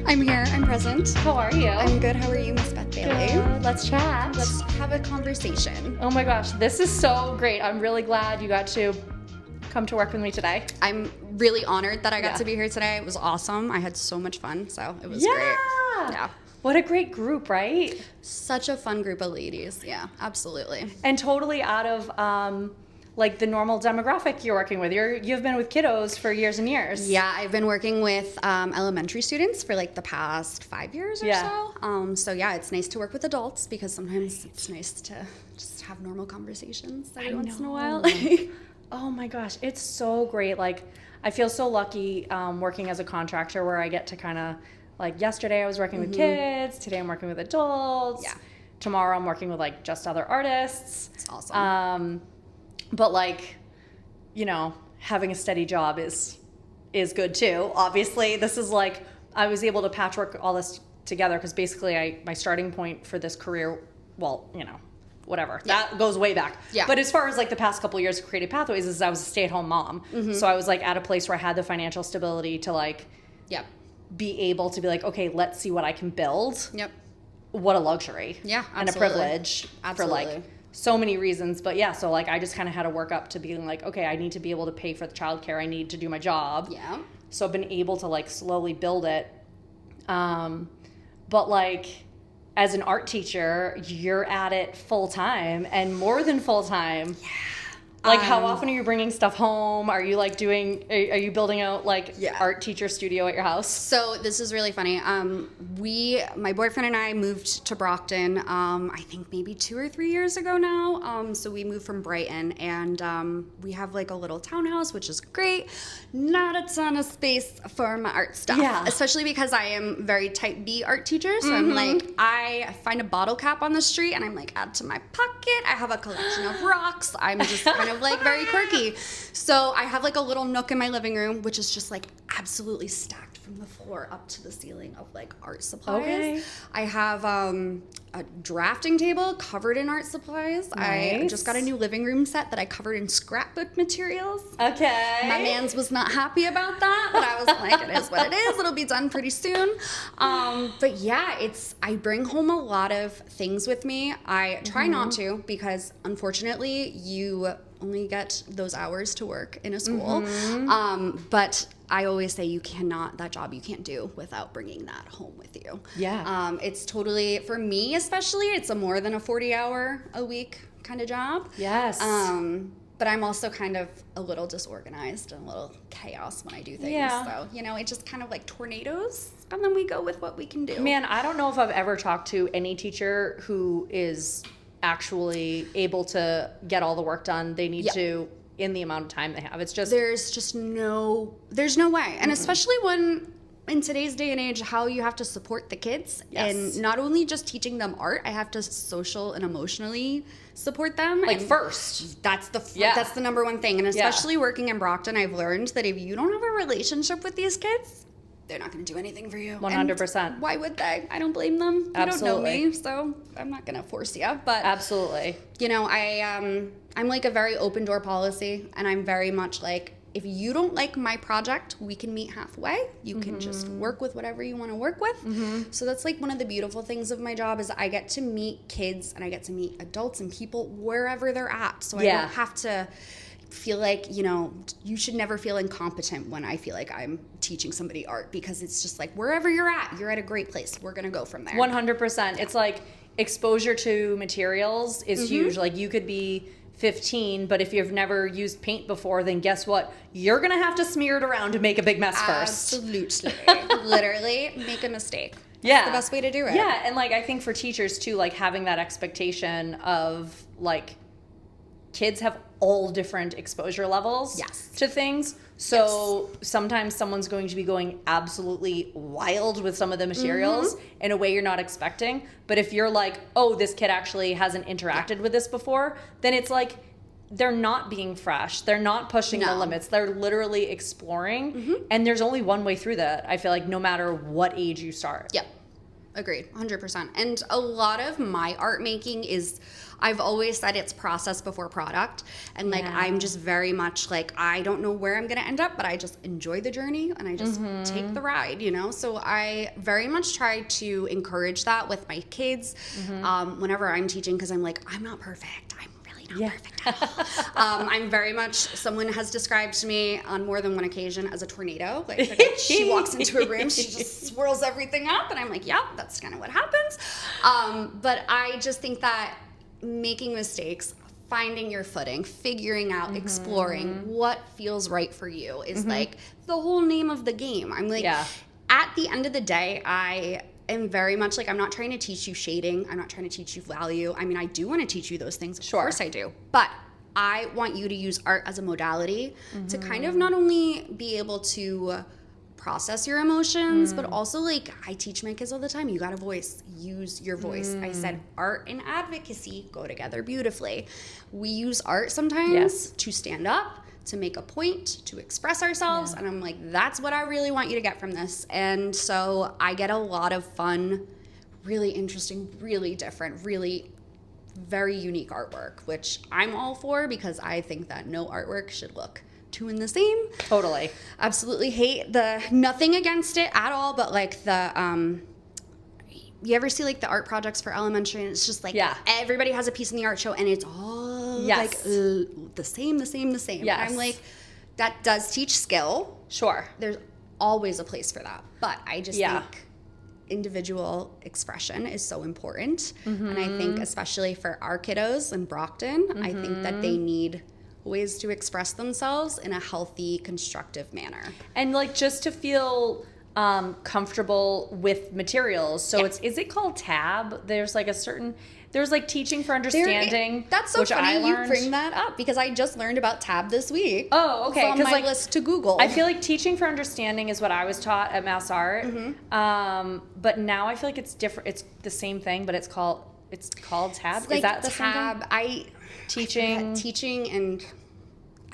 I'm here. I'm present. How are you? I'm good. How are you, Miss Beth Bailey? Good. Let's chat. Let's have a conversation. Oh my gosh, this is so great. I'm really glad you got to come to work with me today. I'm really honored that I got to be here today. It was awesome. I had so much fun, so it was great. Yeah. What a great group, right? Such a fun group of ladies. Yeah, absolutely. And totally out of like the normal demographic you're working with. You've been with kiddos for years and years. Yeah, I've been working with elementary students for like the past 5 years or so. So yeah, it's nice to work with adults because sometimes it's nice to just have normal conversations every once in a while. Oh my gosh, it's so great. Like, I feel so lucky working as a contractor where I get to kind of, like, yesterday I was working with kids, today I'm working with adults, tomorrow I'm working with, like, just other artists. It's awesome. But, like, you know, having a steady job is good too. Obviously, this is like, I was able to patchwork all this together because basically my starting point for this career, well, you know, whatever. Yeah. That goes way back. Yeah. But as far as like the past couple of years of Creative Pathways is I was a stay-at-home mom. Mm-hmm. So I was like at a place where I had the financial stability to like be able to be like, okay, let's see what I can build. Yep. What a luxury. Yeah, absolutely. And a privilege for like so many reasons. But yeah, so like I just kind of had to work up to being like, okay, I need to be able to pay for the childcare. I need to do my job. Yeah. So I've been able to like slowly build it. But like, as an art teacher, you're at it full time and more than full time. Yeah. Like, how often are you bringing stuff home? Are you like are you building out like art teacher studio at your house? So this is really funny. My boyfriend and I moved to Brockton, I think maybe 2 or 3 years ago now. So we moved from Brighton and we have like a little townhouse, which is great. Not a ton of space for my art stuff. Yeah. Especially because I am very type B art teacher. So I'm like, I find a bottle cap on the street and I'm like, add to my pocket. I have a collection of rocks. I'm just kind of like very quirky. So I have like a little nook in my living room, which is just like absolutely stacked from the floor up to the ceiling of like art supplies. Okay. I have a drafting table covered in art supplies. Nice. I just got a new living room set that I covered in scrapbook materials. Okay. My man's was not happy about that, but I was like, it is what it is. It'll be done pretty soon. But yeah, I bring home a lot of things with me. I try not to because unfortunately you only get those hours to work in a school. But I always say that job you can't do without bringing that home with you. Yeah. It's totally, for me especially, it's a more than a 40-hour a week kind of job. Yes. But I'm also kind of a little disorganized and a little chaos when I do things. Yeah. So, you know, it just kind of like tornadoes, and then we go with what we can do. Man, I don't know if I've ever talked to any teacher who is actually able to get all the work done they need to in the amount of time they have. It's just there's no way. And especially when in today's day and age how you have to support the kids and not only just teaching them art, I have to social and emotionally support them. Like first. That's the number one thing. And especially working in Brockton, I've learned that if you don't have a relationship with these kids, they're not going to do anything for you. 100%. And why would they? I don't blame them. Absolutely. You don't know me, so I'm not going to force you. But absolutely. You know, I'm like a very open door policy, and I'm very much like, if you don't like my project, we can meet halfway. You can just work with whatever you want to work with. So that's like one of the beautiful things of my job is I get to meet kids and I get to meet adults and people wherever they're at. So I don't have to feel like, you know, you should never feel incompetent when I feel like I'm teaching somebody art, because it's just like wherever you're at a great place. We're going to go from there. 100%. It's like exposure to materials is huge. Like you could be 15, but if you've never used paint before, then guess what? You're going to have to smear it around to make a big mess first. Absolutely. Literally make a mistake. That's the best way to do it. Yeah. And like, I think for teachers too, like having that expectation of like, kids have all different exposure levels to things. So sometimes someone's going to be going absolutely wild with some of the materials in a way you're not expecting. But if you're like, oh, this kid actually hasn't interacted with this before, then it's like they're not being fresh. They're not pushing the limits. They're literally exploring. And there's only one way through that, I feel like, no matter what age you start. Yep. Agreed, 100%. And a lot of my art making is, I've always said it's process before product. And like, I'm just very much like, I don't know where I'm going to end up, but I just enjoy the journey and I just take the ride, you know? So I very much try to encourage that with my kids whenever I'm teaching, because I'm like, I'm not perfect. I'm really not perfect at all. I'm very much, someone has described me on more than one occasion as a tornado. Like she walks into a room, she just swirls everything up, and I'm like, yeah, that's kind of what happens. But I just think that making mistakes, finding your footing, figuring out, exploring what feels right for you is like the whole name of the game. I'm like, at the end of the day, I am very much like, I'm not trying to teach you shading. I'm not trying to teach you value. I mean, I do want to teach you those things. Of course I do. But I want you to use art as a modality to kind of not only be able to process your emotions, but also like, I teach my kids all the time, you got a voice, use your voice. I said art and advocacy go together beautifully. We use art sometimes to stand up, to make a point, to express ourselves. And I'm like, that's what I really want you to get from this. And so I get a lot of fun, really interesting, really different, really very unique artwork, which I'm all for, because I think that no artwork should look two in the same. Totally. Absolutely hate nothing against it at all, but like you ever see like the art projects for elementary, and it's just like everybody has a piece in the art show and it's all like the same. Yes. And I'm like, that does teach skill. Sure. There's always a place for that. But I just think individual expression is so important. And I think especially for our kiddos in Brockton, I think that they need ways to express themselves in a healthy, constructive manner. And like just to feel comfortable with materials. So is it called TAB? There's like there's like teaching for understanding. That's so funny you bring that up, because I just learned about TAB this week. Oh, okay. From my list to Google. I feel like teaching for understanding is what I was taught at Mass Art. But now I feel like it's different. It's the same thing, but it's called TAB. It's like is that the TAB? Teaching and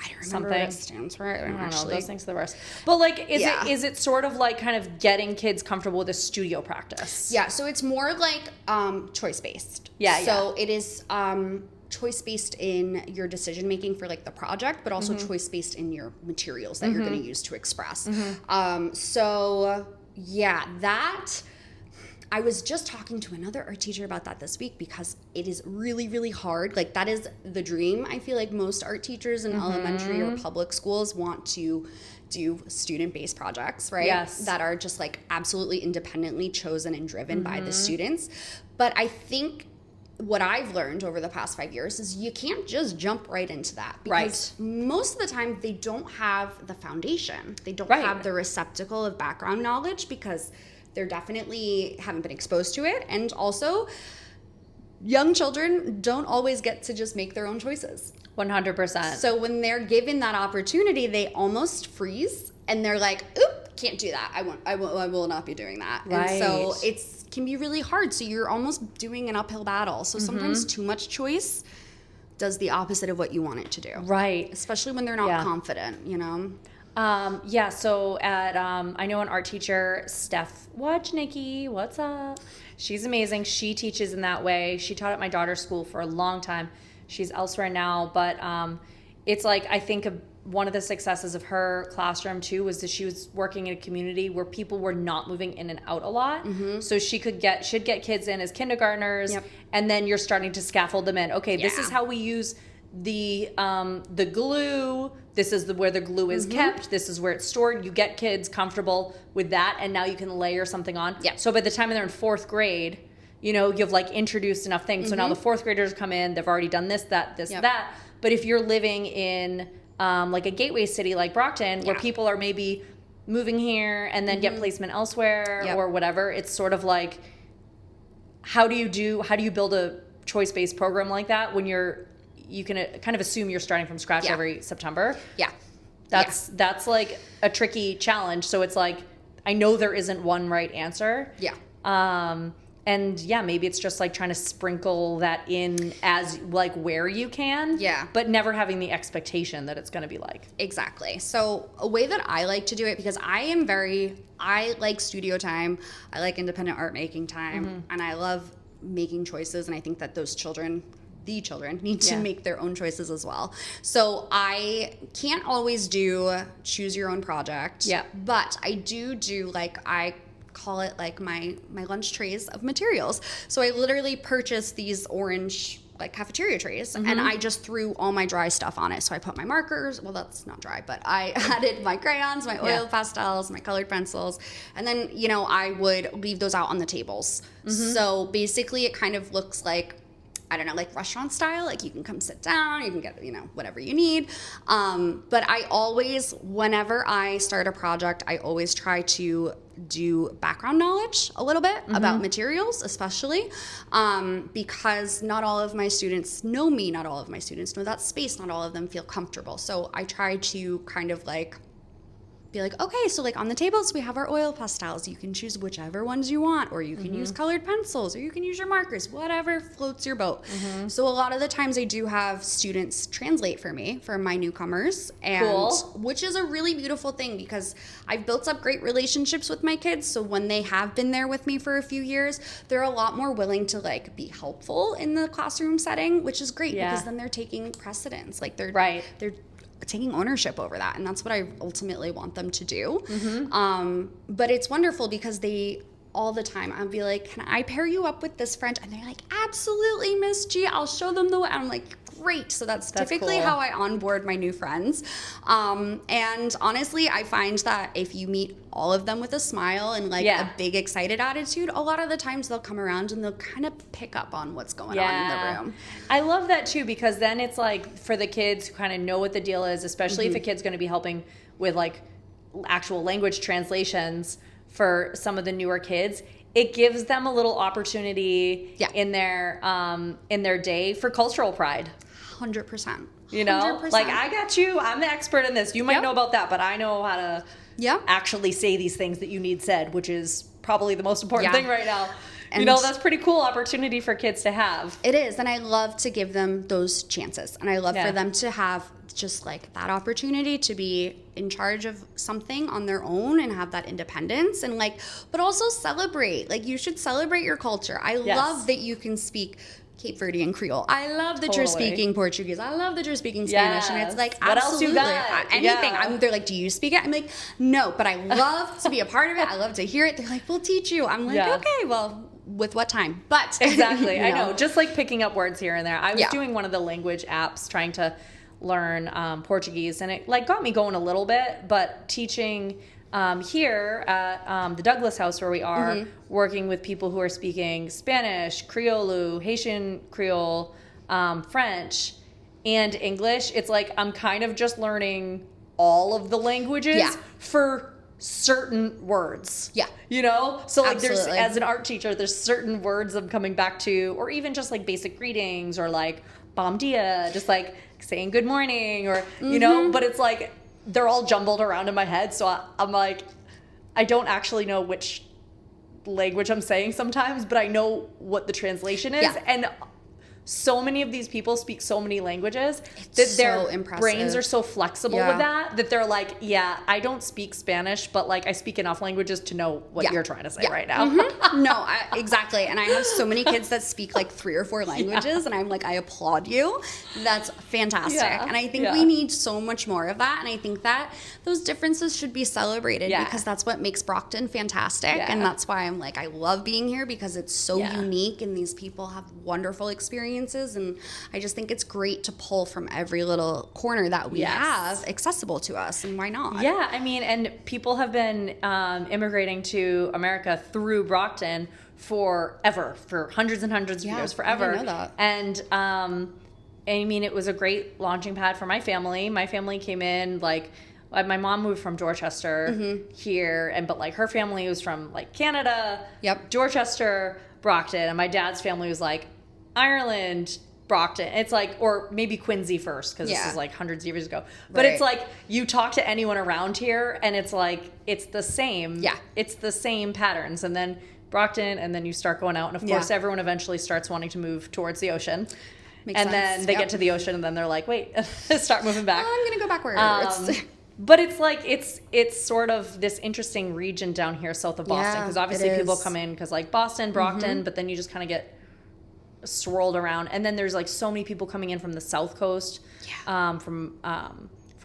I don't remember what it stands for. I don't know. Those things are the worst. But like, is it sort of like kind of getting kids comfortable with a studio practice? Yeah. So it's more like choice based. So it is choice based in your decision making for like the project, but also choice based in your materials that you're going to use to express. So yeah, that. I was just talking to another art teacher about that this week, because it is really, really hard. Like, that is the dream. I feel like most art teachers in elementary or public schools want to do student-based projects, right? Yes. That are just like absolutely independently chosen and driven by the students. But I think what I've learned over the past 5 years is you can't just jump right into that, because most of the time they don't have the foundation. They don't have the receptacle of background knowledge, because they're definitely haven't been exposed to it. And also, young children don't always get to just make their own choices. 100%. So when they're given that opportunity, they almost freeze and they're like, oop, can't do that. I will not be doing that. Right. And so it can be really hard. So you're almost doing an uphill battle. So sometimes too much choice does the opposite of what you want it to do. Right. Especially when they're not confident, you know? So at, I know an art teacher, Steph Wojnicki, what's up? She's amazing. She teaches in that way. She taught at my daughter's school for a long time. She's elsewhere now, but, it's like, I think one of the successes of her classroom too was that she was working in a community where people were not moving in and out a lot. So she'd get kids in as kindergartners, and then you're starting to scaffold them in. Okay, this is how we use the glue. This is where the glue is kept. This is where it's stored. You get kids comfortable with that, and now you can layer something on. So by the time they're in fourth grade, you've like introduced enough things. So now the fourth graders come in. They've already done this, that. But if you're living in like a gateway city like Brockton, where people are maybe moving here and then get placement elsewhere or whatever, it's sort of like, how do you build a choice-based program like that when you can kind of assume you're starting from scratch every September. That's like a tricky challenge. So it's like, I know there isn't one right answer. yeah, maybe it's just like trying to sprinkle that in as like where you can. Yeah. But never having the expectation that it's going to be like. Exactly. So a way that I like to do it, because I like studio time, I like independent art making time, and I love making choices, and I think that the children need to make their own choices as well. So I can't always do choose your own project. Yeah. But I do like, I call it like my lunch trays of materials. So I literally purchased these orange like cafeteria trays, and I just threw all my dry stuff on it. So I put my markers, well, that's not dry, but I added my crayons, my oil pastels, my colored pencils, and then, you know, I would leave those out on the tables. So basically it kind of looks like, I don't know, like restaurant style, like you can come sit down, you can get, you know, whatever you need. But I always, whenever I start a project, I always try to do background knowledge a little bit about materials, especially because not all of my students know me, not all of my students know that space, not all of them feel comfortable. So I try to kind of like be like, okay, so like on the tables we have our oil pastels. You can choose whichever ones you want, or you can use colored pencils, or you can use your markers, whatever floats your boat. So a lot of the times I do have students translate for me, for my newcomers, and which is a really beautiful thing because I've built up great relationships with my kids. So when they have been there with me for a few years, they're a lot more willing to like be helpful in the classroom setting, which is great because then they're taking precedence. Like they're taking ownership over that, and that's what I ultimately want them to do. But it's wonderful because they all the time I'll be like, can I pair you up with this friend? And they're like, absolutely, Miss G, I'll show them the way. I'm like, great. So that's typically how I onboard my new friends. And honestly, I find that if you meet all of them with a smile and like a big excited attitude, a lot of the times they'll come around and they'll kind of pick up on what's going on in the room. I love that too, because then it's like for the kids who kind of know what the deal is, especially if a kid's going to be helping with like actual language translations for some of the newer kids, it gives them a little opportunity in their day for cultural pride. 100%. You know, 100%. like I got you. I'm the expert in this. You might know about that, but I know how to actually say these things that you need said, which is probably the most important thing right now. And you know, that's pretty cool opportunity for kids to have. It is. And I love to give them those chances. And I love for them to have just like that opportunity to be in charge of something on their own and have that independence and like, but also celebrate. Like you should celebrate your culture. I love that you can speak Cape Verdean Creole. I love that you're speaking Portuguese. I love that you're speaking Spanish. And it's like, what absolutely. Else you got? Anything. They're like, do you speak it? I'm like, no, but I love to be a part of it. I love to hear it. They're like, we'll teach you. I'm like, okay, well, with what time? But exactly. I know. Just like picking up words here and there. I was doing one of the language apps trying to learn Portuguese, and it like got me going a little bit, but teaching here at the Douglas House where we are, working with people who are speaking Spanish, Creole, Haitian Creole, French, and English, it's like I'm kind of just learning all of the languages for certain words. Yeah. You know? So like there's, as an art teacher, there's certain words I'm coming back to, or even just like basic greetings or like bom dia, just like saying good morning or, you know, but it's like, they're all jumbled around in my head. So I'm like, I don't actually know which language I'm saying sometimes, but I know what the translation is. Yeah. And so many of these people speak so many languages that their brains are so flexible with that they're like, I don't speak Spanish, but like I speak enough languages to know what you're trying to say right now. No, exactly. And I have so many kids that speak like 3 or 4 languages and I'm like, I applaud you. That's fantastic. And I think we need so much more of that. And I think that those differences should be celebrated because that's what makes Brockton fantastic. And that's why I'm like, I love being here because it's so unique and these people have wonderful experiences. And I just think it's great to pull from every little corner that we have accessible to us, and why not? Yeah, I mean, and people have been immigrating to America through Brockton forever, for hundreds and hundreds of years, forever. I didn't know that. And I mean, it was a great launching pad for my family. My family came in like, my mom moved from Dorchester here, but like her family was from like Canada, Dorchester, Brockton, and my dad's family was like Ireland, Brockton. It's like, or maybe Quincy first, because this is like hundreds of years ago. But Right. it's like, you talk to anyone around here, and it's like, it's the same. Yeah. It's the same patterns. And then Brockton, and then you start going out, and of course, everyone eventually starts wanting to move towards the ocean. Makes and sense. then they get to the ocean, and then they're like, wait, start moving back. I'm gonna go backwards. But it's like, it's sort of this interesting region down here south of Boston, because obviously people come in because like Boston, Brockton, but then you just kind of get swirled around. And then there's like so many people coming in from the South Coast, from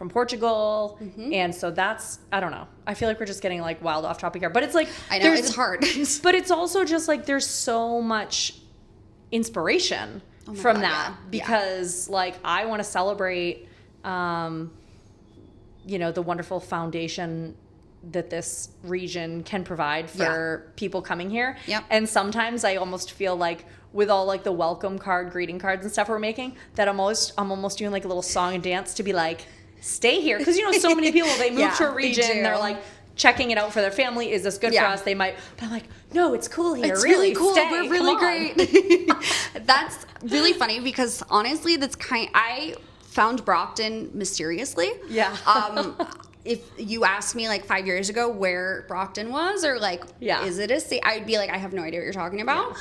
Portugal. And so that's, I don't know. I feel like we're just getting like wild off topic here, but it's like, I know it's hard. but it's also just like, there's so much inspiration from God, that, because like, I want to celebrate, you know, the wonderful foundation that this region can provide for people coming here. Yep. And sometimes I almost feel like, with all like the welcome card, greeting cards and stuff we're making, that I'm almost doing like a little song and dance to be like, stay here. Because, you know, so many people, they move to a region, they're like checking it out for their family. Is this good for us? They might, but I'm like, no, it's cool here. It's really cool. Stay. We're really great. That's really funny, because honestly, I found Brockton mysteriously. Yeah. If you asked me like 5 years ago where Brockton was, or like, is it a state, I'd be like, I have no idea what you're talking about.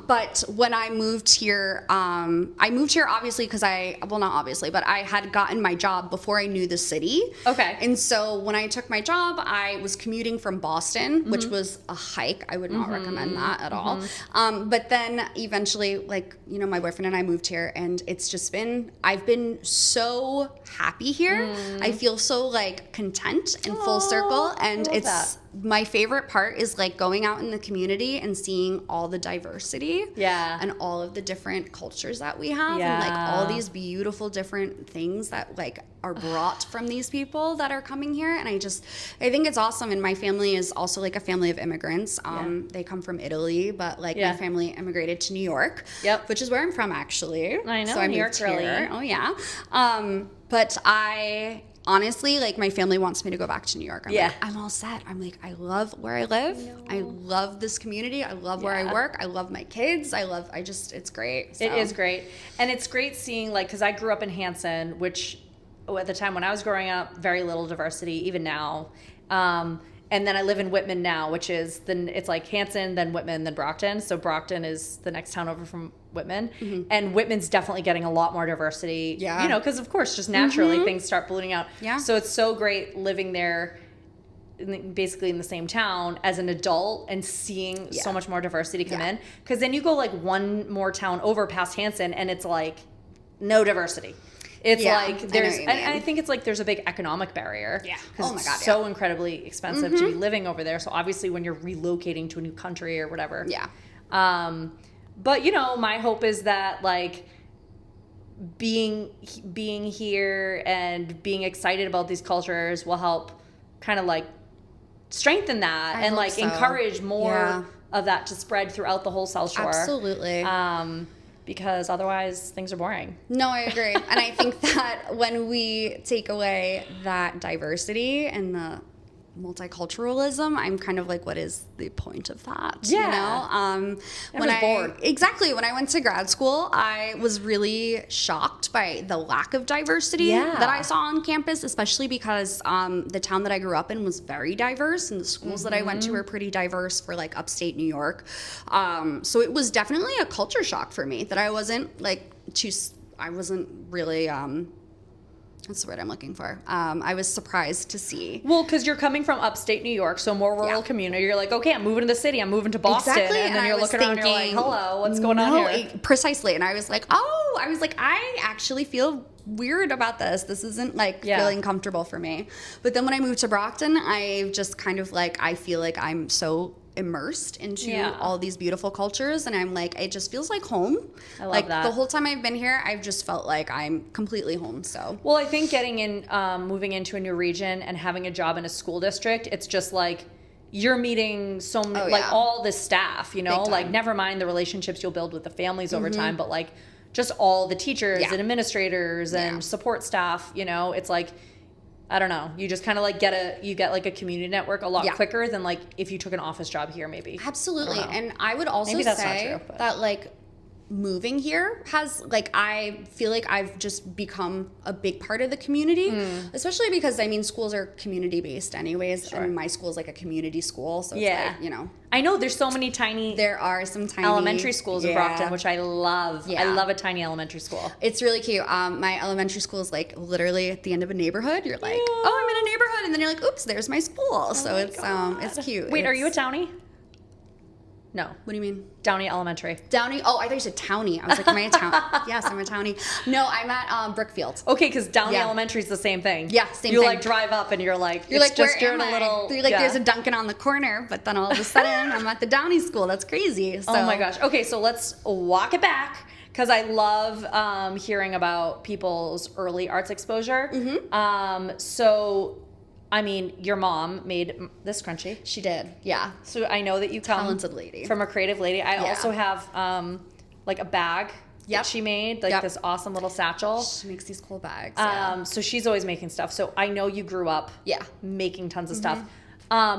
But when I moved here obviously because not obviously, but I had gotten my job before I knew the city. Okay. And so when I took my job, I was commuting from Boston, which was a hike. I would not recommend that at all. But then eventually, like, you know, my boyfriend and I moved here, and it's just I've been so happy here. I feel so like content and full circle, and it's my favorite part is like going out in the community and seeing all the diversity and all of the different cultures that we have, and like all these beautiful different things that like are brought from these people that are coming here. And I think it's awesome. And my family is also like a family of immigrants. They come from Italy, but like my family immigrated to New York, which is where I'm from actually. I know, so I New York here. Oh yeah. But I honestly, like, my family wants me to go back to New York. I'm like, I'm all set. I'm like, I love where I live. I love this community. I love where I work. I love my kids. It's great. So. It is great. And it's great seeing, like, because I grew up in Hanson, which at the time when I was growing up, very little diversity, even now. And then I live in Whitman now, which is, it's like Hanson, then Whitman, then Brockton. So Brockton is the next town over from Whitman. And Whitman's definitely getting a lot more diversity. Yeah. You know, because of course, just naturally things start ballooning out. Yeah. So it's so great living there, basically in the same town as an adult, and seeing so much more diversity come in. Because then you go like one more town over past Hanson, and it's like no diversity. It's like there's, and I think it's like there's a big economic barrier. Yeah. Oh my God. It's so incredibly expensive to be living over there. So obviously, when you're relocating to a new country or whatever. Yeah. But you know, my hope is that like being here and being excited about these cultures will help kind of like strengthen that and like encourage more of that to spread throughout the whole South Shore. Absolutely. Because otherwise things are boring. No, I agree. And I think that when we take away that diversity and the multiculturalism, I'm kind of like, what is the point of that? Yeah. You know? When I was bored. Exactly. When I went to grad school, I was really shocked by the lack of diversity that I saw on campus, especially because the town that I grew up in was very diverse, and the schools that I went to were pretty diverse for like upstate New York. So it was definitely a culture shock for me that I wasn't really what's the word I'm looking for? I was surprised to see. Well, because you're coming from upstate New York, so more rural community. You're like, okay, I'm moving to the city. I'm moving to Boston. Exactly. And then you're looking around and you're like, hello, what's going on here? Precisely. And I was like, I actually feel weird about this. This isn't like feeling comfortable for me. But then when I moved to Brockton, I just kind of like, I feel like I'm so immersed into all these beautiful cultures, and I'm like, it just feels like home. I love that. The whole time I've been here, I've just felt like I'm completely home. So well, I think moving into a new region and having a job in a school district, it's just like you're meeting so many, all this staff, you know, like never mind the relationships you'll build with the families over time, but like just all the teachers and administrators and support staff, you know, it's like, I don't know. You just kind of like get like a community network a lot quicker than like if you took an office job here, maybe. Absolutely. And I would also say that like moving here has, like, I feel like I've just become a big part of the community, especially because, I mean, schools are community-based anyways, and my school is like a community school, so it's like, you know. I know there's so many There are some tiny elementary schools in Brockton, which I love. I love a tiny elementary school. It's really cute. My elementary school is like literally at the end of a neighborhood. You're like, oh, I'm in a neighborhood, and then you're like, oops, there's my school. So it's cute. Wait, are you a Downey? No. What do you mean? Downey Elementary. Downey? Oh, I thought you said Townie. I was like, am I a town? Yes, I'm a Townie. No, I'm at Brookfield. Okay, because Downey Elementary is the same thing. Yeah, same thing. You like drive up and you're like, where am I? You're like, there's a Dunkin' on the corner, but then all of a sudden I'm at the Downey school. That's crazy. So. Oh my gosh. Okay, so let's walk it back, because I love hearing about people's early arts exposure. So, I mean, your mom made this scrunchie. She did, yeah. So I know that you come talented lady from a creative lady. I also have like a bag that she made, like this awesome little satchel. She makes these cool bags. So she's always making stuff. So I know you grew up making tons of stuff.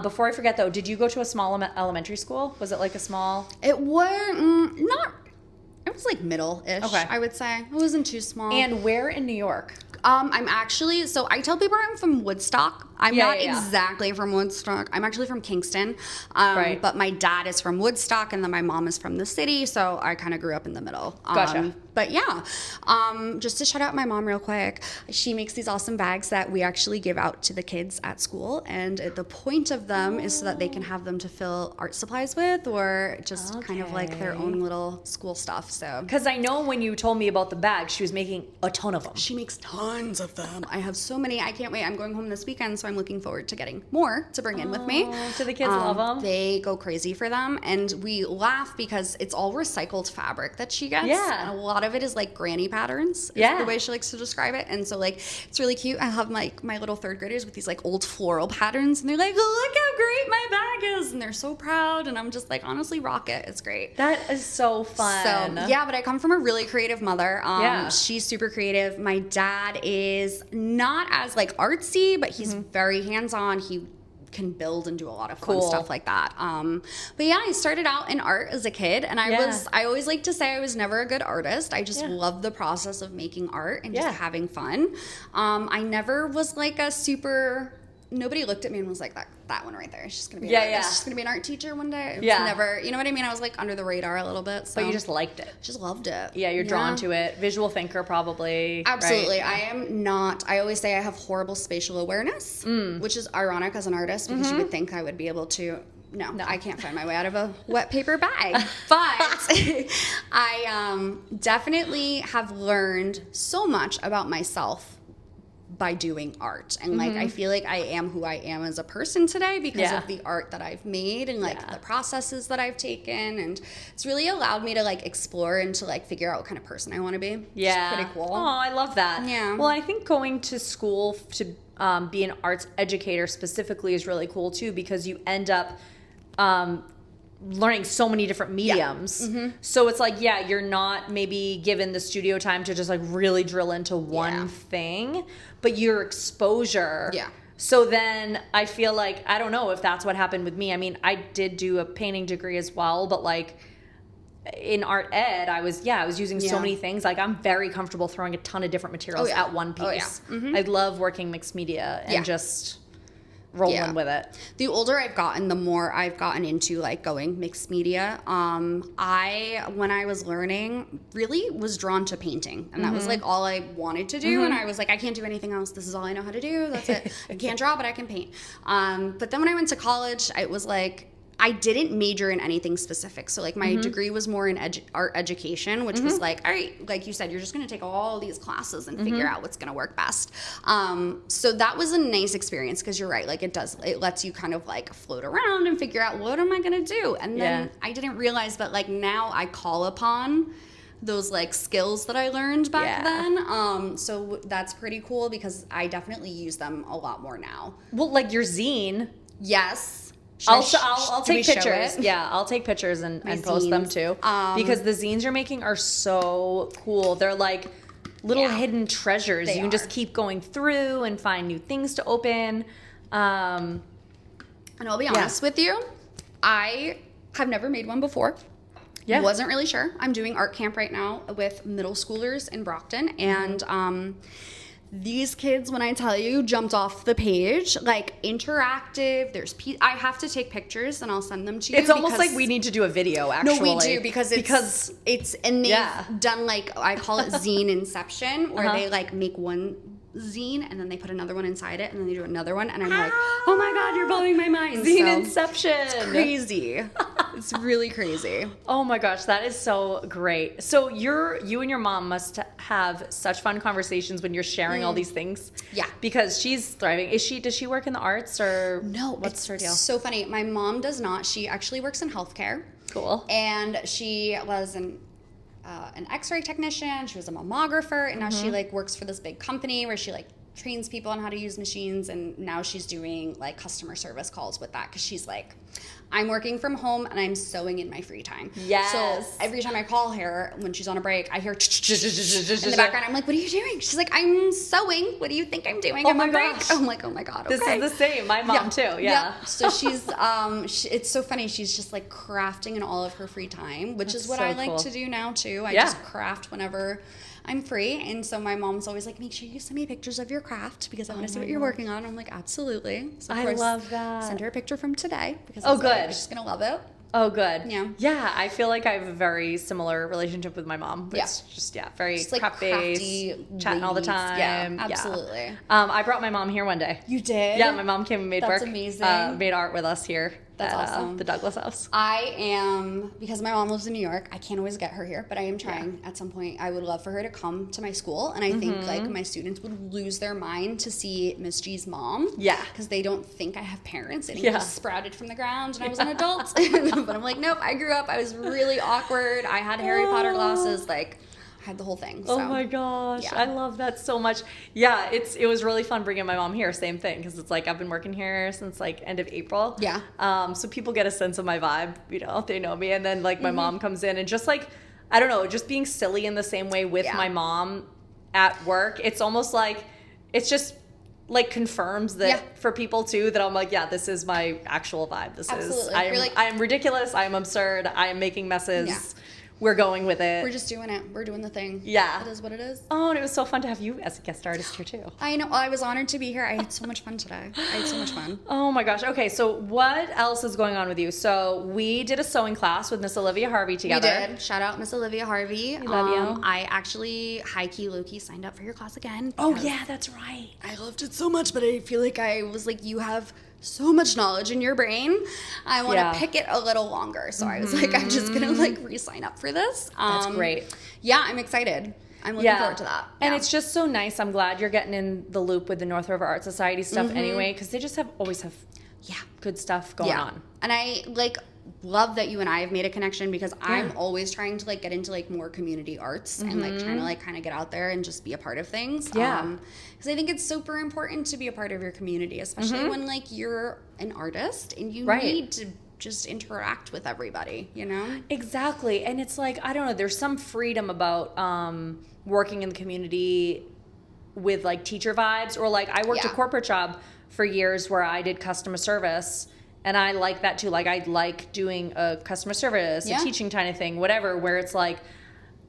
Before I forget though, did you go to a small elementary school? Was it like a small? It was not. It was like middle-ish. Okay. I would say it wasn't too small. And where in New York? I'm actually, so I tell people I'm from Woodstock. I'm not exactly from Woodstock. I'm actually from Kingston. But my dad is from Woodstock, and then my mom is from the city, so I kind of grew up in the middle. Gotcha. But yeah, just to shout out my mom real quick, she makes these awesome bags that we actually give out to the kids at school, and the point of them is so that they can have them to fill art supplies with, or just kind of like their own little school stuff. So, because I know when you told me about the bag, she was making a ton of them. She makes tons of them. I have so many. I can't wait. I'm going home this weekend, so I'm looking forward to getting more to bring in with me. Do the kids love them? They go crazy for them, and we laugh because it's all recycled fabric that she gets. Yeah. And a lot of it is like granny patterns. Is the way she likes to describe it. And so like it's really cute. I have my little third graders with these like old floral patterns, and they're like, oh, look how great my bag is, and they're so proud. And I'm just like, honestly, rock it. It's great. That is so fun. So yeah, but I come from a really creative mother. She's super creative. My dad is not as like artsy, but he's very hands-on. He can build and do a lot of fun stuff like that. But yeah, I started out in art as a kid, and I always like to say I was never a good artist. I just loved the process of making art and just having fun. I never was like a super, nobody looked at me and was like, that one right there, she's just gonna be an artist. She's gonna be an art teacher one day. It was never, you know what I mean? I was like under the radar a little bit. So. But you just liked it. Just loved it. Yeah, you're drawn to it. Visual thinker probably. Absolutely. Right? I am not, I always say I have horrible spatial awareness, which is ironic as an artist because you would think I would be able to. No, I can't find my way out of a wet paper bag. But I definitely have learned so much about myself by doing art, and like I feel like I am who I am as a person today because of the art that I've made and like the processes that I've taken, and it's really allowed me to like explore and to like figure out what kind of person I want to be. Yeah, it's pretty cool. Oh, I love that. Yeah. Well, I think going to school to be an arts educator specifically is really cool too, because you end up learning so many different mediums. So it's like, you're not maybe given the studio time to just like really drill into one thing, but your exposure. So then I feel like, I don't know if that's what happened with me. I mean, I did do a painting degree as well, but like in art ed, I was using so many things. Like I'm very comfortable throwing a ton of different materials at one piece. I love working mixed media and just rolling with it. The older I've gotten, the more I've gotten into like going mixed media. When I was learning, really was drawn to painting, and that was like all I wanted to do. And I was like, I can't do anything else. This is all I know how to do. That's it. I can't draw, but I can paint. But then when I went to college, it was like I didn't major in anything specific. So like my degree was more in art education, which was like, all right, like you said, you're just going to take all these classes and figure out what's going to work best. So that was a nice experience because you're right. Like it lets you kind of like float around and figure out what am I going to do? And then I didn't realize that like now I call upon those like skills that I learned back then. So that's pretty cool because I definitely use them a lot more now. Well, like your zine. Yes. I'll take pictures. Yeah, I'll take pictures and post them too. Because the zines you're making are so cool. They're like little hidden treasures. You can just keep going through and find new things to open. And I'll be honest with you, I have never made one before. Yeah. Wasn't really sure. I'm doing art camp right now with middle schoolers in Brockton, and these kids, when I tell you, jumped off the page. Like, interactive. I have to take pictures and I'll send them to you. It's almost like we need to do a video, actually. No, we do, because it's and they've done, like, I call it zine inception, where they like make one zine and then they put another one inside it and then they do another one, and I'm like, oh my god, you're blowing my mind. Zine inception. It's crazy. It's really crazy. Oh my gosh, that is so great. So you and your mom must have such fun conversations when you're sharing all these things. Yeah. Because she's thriving. Does she work in the arts, or no? What's her deal? So funny. My mom does not. She actually works in healthcare. Cool. And she was an X-ray technician. She was a mammographer, and now she like works for this big company where she like trains people on how to use machines, and now she's doing like customer service calls with that, because she's like, I'm working from home and I'm sewing in my free time. Yes. So every time I call her when she's on a break, I hear in the background. I'm like, what are you doing? She's like, I'm sewing. What do you think I'm doing? Oh I'm my on break. gosh. I'm like, oh my god. Okay. This is the same. My mom too. Yeah. So she's it's so funny. She's just like crafting in all of her free time, which is what so I like cool. to do now too. I just craft whenever I'm free. And so my mom's always like, make sure you send me pictures of your craft, because I want to see what you're working on. I'm like, absolutely. So of I course, love that. Send her a picture from today, because Oh, good. She's gonna love it. Oh, good. Yeah. Yeah, I feel like I have a very similar relationship with my mom. It's just, very Just like craft-based, crafty chatting all the ladies. time. Yeah, absolutely. I brought my mom here one day. You did? Yeah, my mom came and made That's work. amazing. Made art with us here. That's at, awesome. The Douglas house. I am, because my mom lives in New York, I can't always get her here, but I am trying at some point. I would love for her to come to my school, and I think like my students would lose their mind to see Miss G's mom. Yeah. Because they don't think I have parents. They think Yeah. I just sprouted from the ground and I was an adult. But I'm like, nope, I grew up. I was really awkward. I had Harry Potter glasses. Like, I had the whole thing. So. Oh my gosh, yeah. I love that so much. Yeah, it was really fun bringing my mom here. Same thing, because it's like I've been working here since like end of April. Yeah. So people get a sense of my vibe. They know me, and then like my mom comes in and just like, I don't know, just being silly in the same way with my mom at work. It's almost like it's just like confirms that for people too, that I'm like, yeah, this is my actual vibe. This Absolutely. is I am ridiculous. I am absurd. I am making messes. Yeah. We're going with it. We're just doing it. We're doing the thing. Yeah. It is what it is. Oh, and it was so fun to have you as a guest artist here too. I know. I was honored to be here. I had so much fun today. I had so much fun. Oh my gosh. Okay, so what else is going on with you? So we did a sewing class with Miss Olivia Harvey together. We did. Shout out Miss Olivia Harvey. We love you. I actually high-key, low-key signed up for your class again. Oh yeah, that's right. I loved it so much, but I feel like I was like, you have so much knowledge in your brain. I want to pick it a little longer. So I was like, I'm just going to like re-sign up for this. That's great. Yeah, I'm excited. I'm looking forward to that. And Yeah. it's just so nice. I'm glad you're getting in the loop with the North River Art Society stuff anyway, because they just always have good stuff going on. And I like love that you and I have made a connection, because I'm always trying to like get into like more community arts and like trying to like kind of get out there and just be a part of things. Yeah. Because I think it's super important to be a part of your community, especially when like you're an artist and you need to just interact with everybody, you know? Exactly. And it's like, I don't know, there's some freedom about working in the community with like teacher vibes, or like I worked a corporate job for years where I did customer service. And I like that too. Like I like doing a customer service, a teaching kind of thing, whatever, where it's like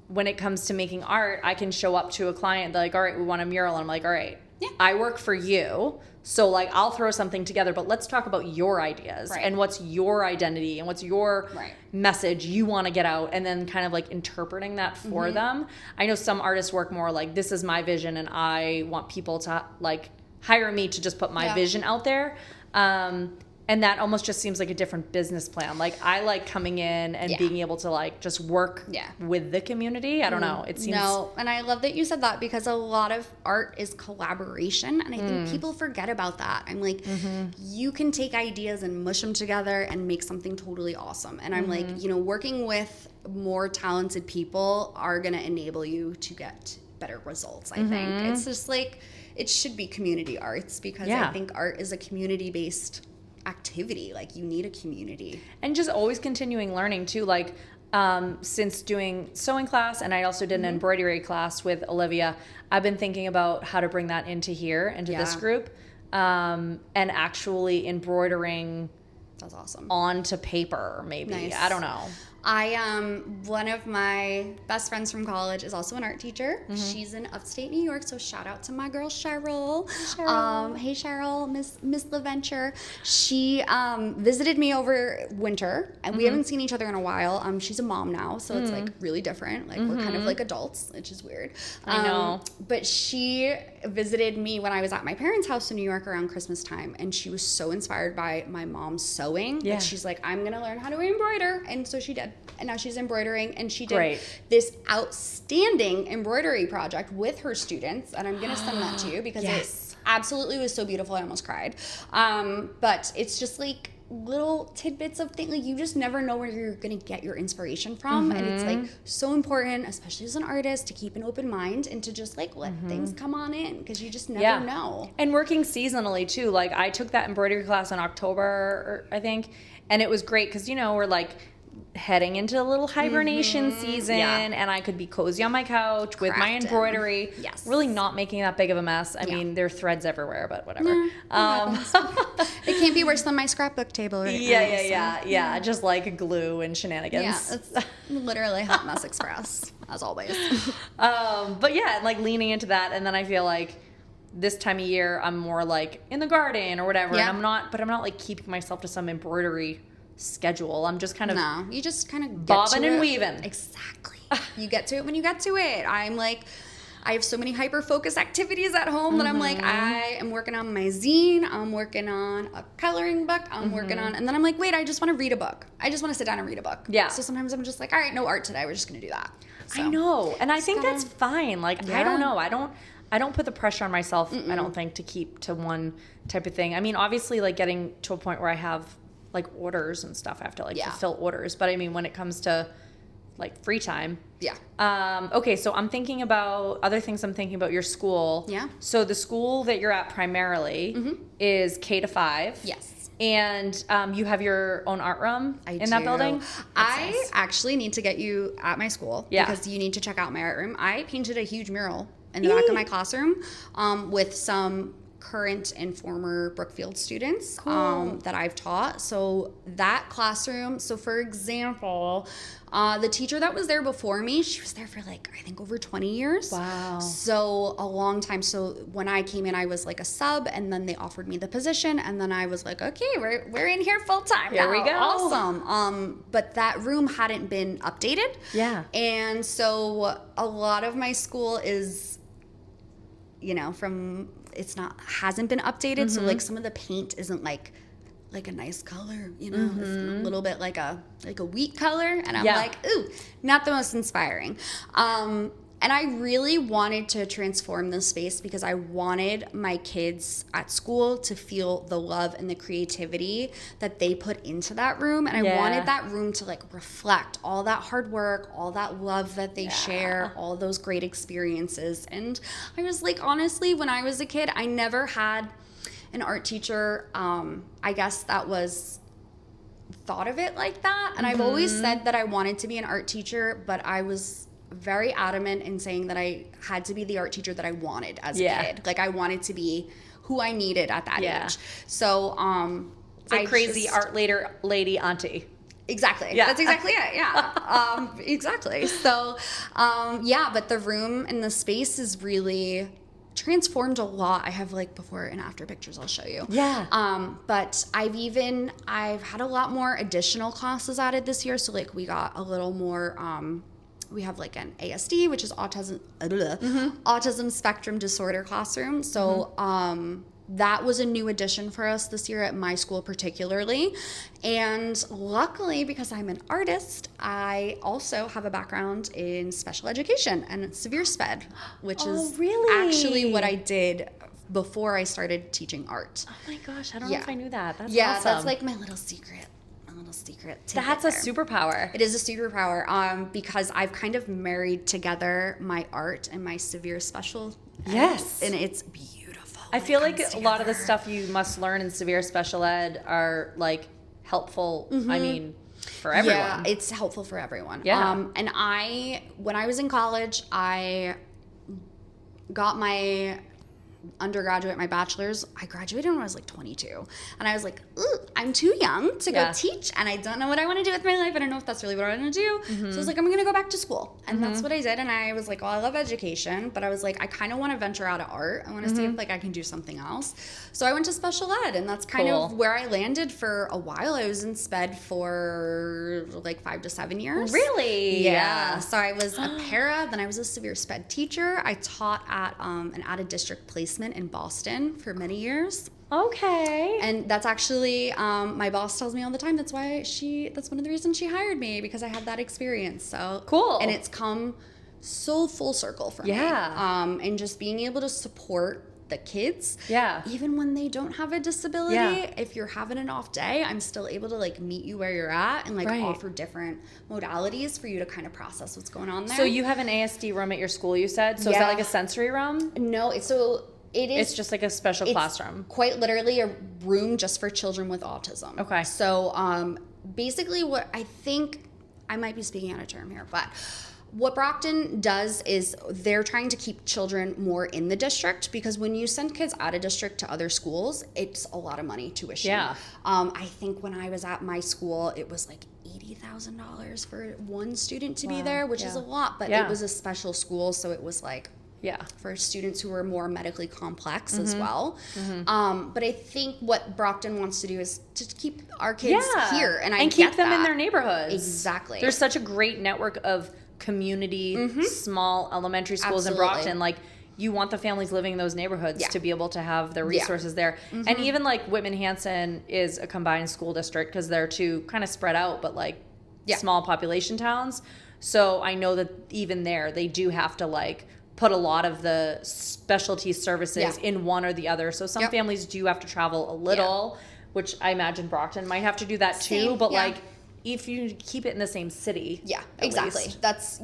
when it comes to making art, I can show up to a client, they're like, all right, we want a mural. And I'm like, all right, I work for you. So like I'll throw something together, but let's talk about your ideas and what's your identity and what's your message you want to get out, and then kind of like interpreting that for them. I know some artists work more like, this is my vision and I want people to like hire me to just put my vision out there. And that almost just seems like a different business plan. Like I like coming in and being able to like just work with the community. I don't know. It seems and I love that you said that, because a lot of art is collaboration, and I think people forget about that. I'm like, you can take ideas and mush them together and make something totally awesome. And I'm like, you know, working with more talented people are going to enable you to get better results. I think it's just like, it should be community arts, because I think art is a community-based activity. Like you need a community, and just always continuing learning too. Like since doing sewing class, and I also did an embroidery class with Olivia, I've been thinking about how to bring that into here, into this group, and actually embroidering that's awesome onto paper, maybe. Nice. I don't know. One of my best friends from college is also an art teacher. She's in upstate New York, so shout out to my girl Cheryl. Hey Cheryl, Miss LaVenture. She visited me over winter, and we haven't seen each other in a while. She's a mom now, so it's like really different. Like we're kind of like adults, which is weird. I know. But she visited me when I was at my parents' house in New York around Christmas time, and she was so inspired by my mom's sewing that she's like, I'm gonna learn how to embroider, and so she did. And now she's embroidering, and she did this outstanding embroidery project with her students, and I'm going to send that to you because it absolutely was so beautiful. I almost cried. But it's just like little tidbits of things. Like you just never know where you're going to get your inspiration from, and it's like so important, especially as an artist, to keep an open mind and to just like let things come on in, because you just never know. And working seasonally too. Like I took that embroidery class in October, I think, and it was great because, you know, we're like heading into a little hibernation season, and I could be cozy on my couch with my embroidery, really not making that big of a mess. I mean, there are threads everywhere, but whatever. It can't be worse than my scrapbook table right now. Just like glue and shenanigans. Yeah, it's literally Hot Mess Express, as always. But yeah, like leaning into that, and then I feel like this time of year I'm more like in the garden or whatever, and I'm not like keeping myself to some embroidery schedule. I'm just kind of you just kind of bobbing and weaving. Exactly. You get to it when you get to it. I'm like, I have so many hyper focus activities at home that I'm like, I am working on my zine, I'm working on a coloring book, I'm working on, and then I'm like, wait, I just want to read a book. I just want to sit down and read a book. Yeah. So sometimes I'm just like, all right, no art today. We're just gonna do that. So, I know, and I think that's fine. Like I don't know. I don't put the pressure on myself. I don't think to keep to one type of thing. I mean, obviously, like getting to a point where I have like orders and stuff, I have to like fulfill orders. But I mean, when it comes to like free time. Yeah. Okay, so I'm thinking about other things. I'm thinking about your school. Yeah. So the school that you're at primarily is K-5. Yes. And you have your own art room in that building? I actually need to get you at my school because you need to check out my art room. I painted a huge mural in the back of my classroom with some current and former Brookfield students that I've taught. So that classroom, so for example, the teacher that was there before me, she was there for like, I think over 20 years. Wow. So a long time. So when I came in, I was like a sub, and then they offered me the position, and then I was like, okay, we're in here full time. Here we go. Awesome. But that room hadn't been updated. Yeah. And so a lot of my school is, you know, hasn't been updated, so like some of the paint isn't like a nice color, you know. It's a little bit like a wheat color, and I'm like, ooh, not the most inspiring. And I really wanted to transform this space because I wanted my kids at school to feel the love and the creativity that they put into that room. And I wanted that room to like reflect all that hard work, all that love that they share, all those great experiences. And I was like, honestly, when I was a kid, I never had an art teacher, I guess that was thought of it like that. And I've always said that I wanted to be an art teacher, but I was very adamant in saying that I had to be the art teacher that I wanted as a kid. Like I wanted to be who I needed at that age. So it's like crazy art lady auntie. Exactly. Yeah. That's exactly it. Yeah. Exactly. So but the room and the space is really transformed a lot. I have like before and after pictures I'll show you. Yeah. But I've had a lot more additional classes added this year. So like we got a little more we have like an ASD, which is autism spectrum disorder classroom. So that was a new addition for us this year at my school particularly. And luckily, because I'm an artist, I also have a background in special education and severe SPED, which is actually what I did before I started teaching art. Oh my gosh, I don't know if I knew that. That's awesome. That's like my little secret. That's a superpower. It is a superpower because I've kind of married together my art and my severe special ed. Yes. And it's beautiful. I feel like a lot of the stuff you must learn in severe special ed are like helpful. I mean, for everyone. Yeah, it's helpful for everyone. Yeah. And when I was in college, I got my undergraduate, my bachelor's, I graduated when I was like 22. And I was like, ooh, I'm too young to go teach, and I don't know what I want to do with my life. I don't know if that's really what I want to do. So I was like, I'm going to go back to school. And that's what I did. And I was like, well, I love education, but I was like, I kind of want to venture out of art. I want to see if like I can do something else. So I went to special ed, and that's kind of where I landed for a while. I was in sped for like 5 to 7 years. Really? Yeah. So I was a para, then I was a severe sped teacher. I taught at an out-of-district placement in Boston for many years. Okay. And that's actually, my boss tells me all the time, that's one of the reasons she hired me, because I had that experience. So cool. And it's come so full circle for me. And just being able to support the kids, even when they don't have a disability, if you're having an off day, I'm still able to like meet you where you're at and like offer different modalities for you to kind of process what's going on there. So you have an ASD room at your school, you said? So is that like a sensory room? No, it's just like a special classroom. Quite literally a room just for children with autism. Okay. So basically what I think, I might be speaking out of term here, but what Brockton does is they're trying to keep children more in the district, because when you send kids out of district to other schools, it's a lot of money tuition. Yeah. I think when I was at my school, it was like $80,000 for one student to be there, which is a lot, but it was a special school, so it was like for students who were more medically complex as well. But I think what Brockton wants to do is to keep our kids here, and keep them in their neighborhoods. Exactly. There's such a great network of community small elementary schools in Brockton. Like, you want the families living in those neighborhoods to be able to have the resources there. And even like Whitman-Hanson is a combined school district, because they're two kind of spread out, but like small population towns. So I know that even there, they do have to like put a lot of the specialty services in one or the other. So some families do have to travel a little, which I imagine Brockton might have to do that too. But like, if you keep it in the same city. Yeah, exactly. Least. That's,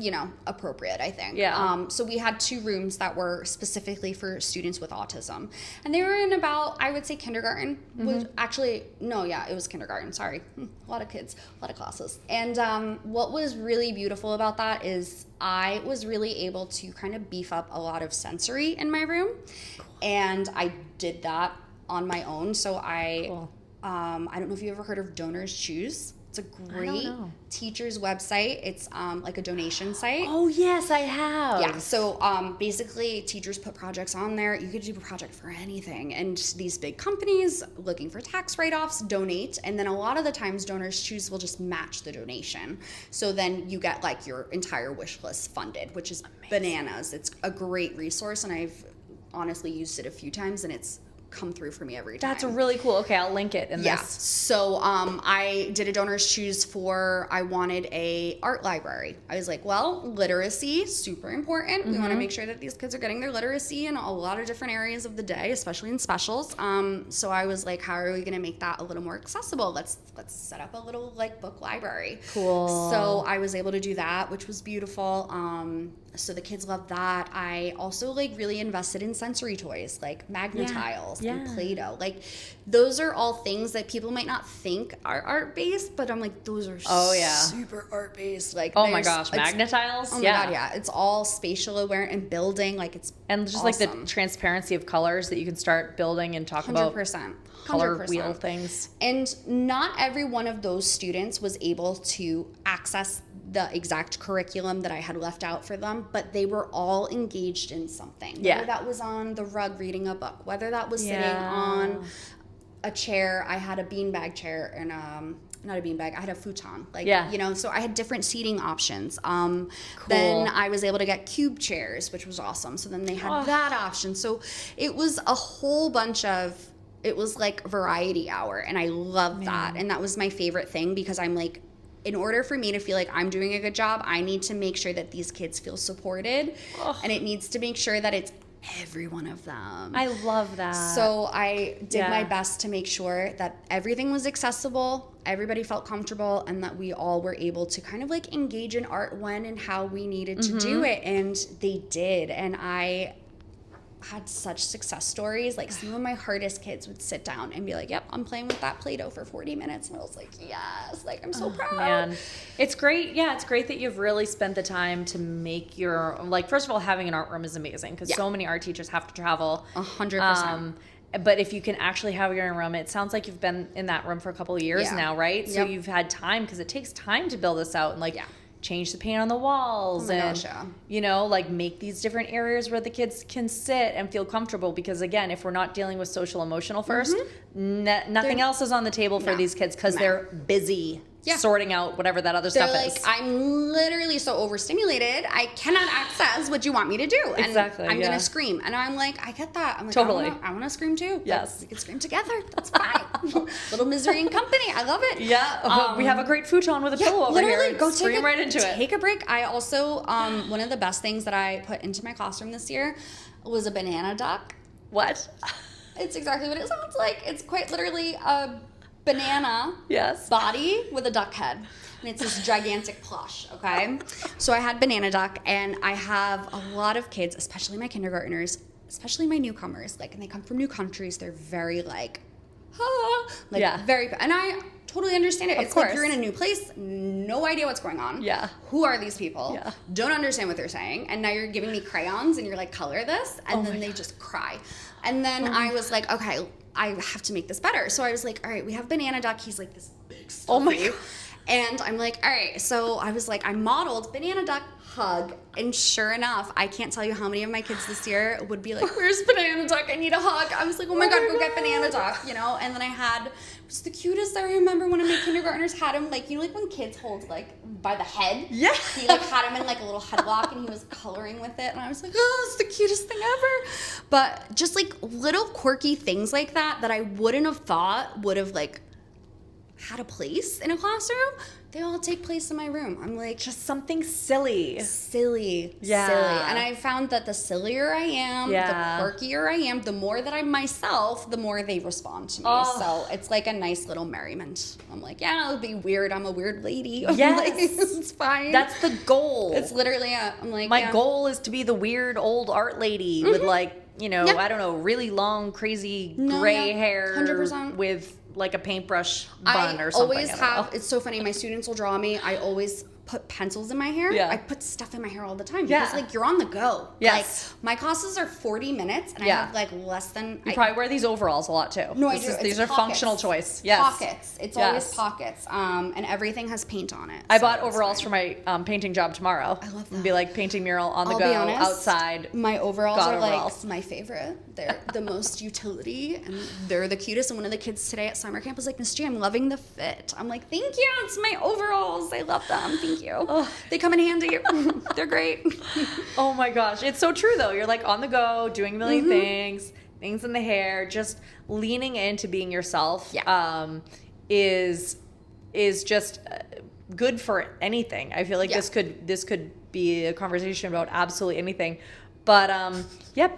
appropriate, I think. Yeah. So we had 2 rooms that were specifically for students with autism. And they were in about, I would say kindergarten. It was kindergarten, sorry. A lot of kids, a lot of classes. And what was really beautiful about that is I was really able to kind of beef up a lot of sensory in my room. Cool. And I did that on my own. So I don't know if you ever heard of Donors Choose. It's a great teacher's website. It's like a donation site. Oh, yes, I have. Yeah. So basically, teachers put projects on there. You could do a project for anything. And these big companies looking for tax write-offs donate. And then a lot of the times, Donors Choose will just match the donation. So then you get like your entire wish list funded, which is bananas. It's a great resource. And I've honestly used it a few times, and it's come through for me every time. That's really cool. Okay, I'll link it in this. So I did a Donors Choose I wanted a art library. I was like, well, literacy, super important. We want to make sure that these kids are getting their literacy in a lot of different areas of the day, especially in specials. So I was like, how are we going to make that a little more accessible? Let's set up a little like book library. Cool. So I was able to do that, which was beautiful. So the kids loved that. I also like really invested in sensory toys like magnetiles and Play-Doh. Like those are all things that people might not think are art-based, but I'm like, those are super art-based. Like, oh my gosh, magnetiles? Oh my God, yeah. It's all spatial aware and building. Like it's and just awesome. Like the transparency of colors that you can start building and talk about 100%. color wheel things. And not every one of those students was able to access the exact curriculum that I had left out for them, but they were all engaged in something. Whether that was on the rug reading a book, whether that was sitting on a chair. I had a beanbag chair and not a beanbag, I had a futon. So I had different seating options. Cool. Then I was able to get cube chairs, which was awesome. So then they had that option. So it was a whole bunch of, it was like variety hour, and I loved that. And that was my favorite thing, because I'm like, in order for me to feel like I'm doing a good job, I need to make sure that these kids feel supported, and it needs to make sure that it's every one of them. I love that. So I did my best to make sure that everything was accessible, everybody felt comfortable, and that we all were able to kind of like engage in art when and how we needed to do it, and they did. And I had such success stories. Like some of my hardest kids would sit down and be like, yep, I'm playing with that Play-Doh for 40 minutes. And I was like, yes, like I'm so proud. Man, it's great. Yeah, it's great that you've really spent the time to make your, like, first of all, having an art room is amazing because so many art teachers have to travel. 100%. But if you can actually have your own room, it sounds like you've been in that room for a couple of years now, right? So you've had time, because it takes time to build this out and like change the paint on the walls you know, like make these different areas where the kids can sit and feel comfortable. Because again, if we're not dealing with social emotional first, nothing else is on the table for these kids because they're busy sorting out whatever that other stuff is. I'm literally so overstimulated, I cannot access what you want me to do. And exactly. I'm gonna scream. And I'm like, I get that. I'm like, totally. I wanna scream too. Yes. We can scream together. That's fine. Little misery and company. I love it. Yeah. We have a great futon with a pillow over here. Go scream right into it. Take a break. I also, one of the best things that I put into my classroom this year was a banana duck. What? It's exactly what it sounds like. It's quite literally a banana body with a duck head. And it's this gigantic plush, okay? So I had banana duck, and I have a lot of kids, especially my kindergartners, especially my newcomers, like, and they come from new countries, they're very like, very, and I totally understand it. It's like you're in a new place, no idea what's going on. Yeah. Who are these people? Yeah. Don't understand what they're saying. And now you're giving me crayons and you're like, color this. And then they just cry. And then I was like, okay, I have to make this better. So I was like, all right, we have banana duck. He's like this big stuffy. Oh my God. And I'm like, all right. So I was like, I modeled banana duck hug. And sure enough, I can't tell you how many of my kids this year would be like, where's banana duck? I need a hug. I was like, oh my God, go get banana duck, you know? And then I had, it was the cutest. I remember one of my kindergartners had him, like, you know, like when kids hold like by the head? Yeah. He like had him in like a little headlock and he was coloring with it. And I was like, oh, it's the cutest thing ever. But just like little quirky things like that I wouldn't have thought would have like had a place in a classroom, they all take place in my room. I'm like, just something silly. Silly. And I found that the sillier I am, the quirkier I am, the more that I'm myself, the more they respond to me. So it's like a nice little merriment. I'm like, yeah, it'll be weird. I'm a weird lady. Yes. Like, it's fine. That's the goal. It's literally, I'm like, my goal is to be the weird old art lady with like, you know, I don't know, really long, crazy gray hair 100%. with like a paintbrush bun or something. Always have, it's so funny, my students will draw me, I always put pencils in my hair. I put stuff in my hair all the time because like you're on the go. Like my classes are 40 minutes and I have like less than. You probably wear these overalls a lot too. No, I do. These are functional choice. Pockets. It's always pockets. And everything has paint on it. I bought overalls for my painting job tomorrow. I love that. And be like painting mural on the go, outside. My overalls are like my favorite. They're the most utility and they're the cutest. And one of the kids today at summer camp was like, Miss G, I'm loving the fit. I'm like, thank you. It's my overalls. I love them. Thank you. Oh, they come in handy. They're great. Oh my gosh. It's so true though. You're like on the go, doing a million things in the hair, just leaning into being yourself is just good for anything. I feel like this could be a conversation about absolutely anything. But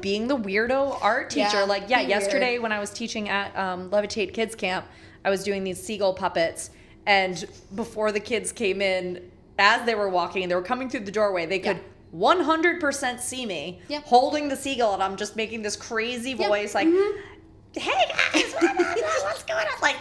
being the weirdo art teacher, yesterday weird. When I was teaching at Levitate Kids Camp, I was doing these seagull puppets, and before the kids came in, as they were walking, they were coming through the doorway, they could 100% see me holding the seagull, and I'm just making this crazy voice like, hey guys, what's going on? Like,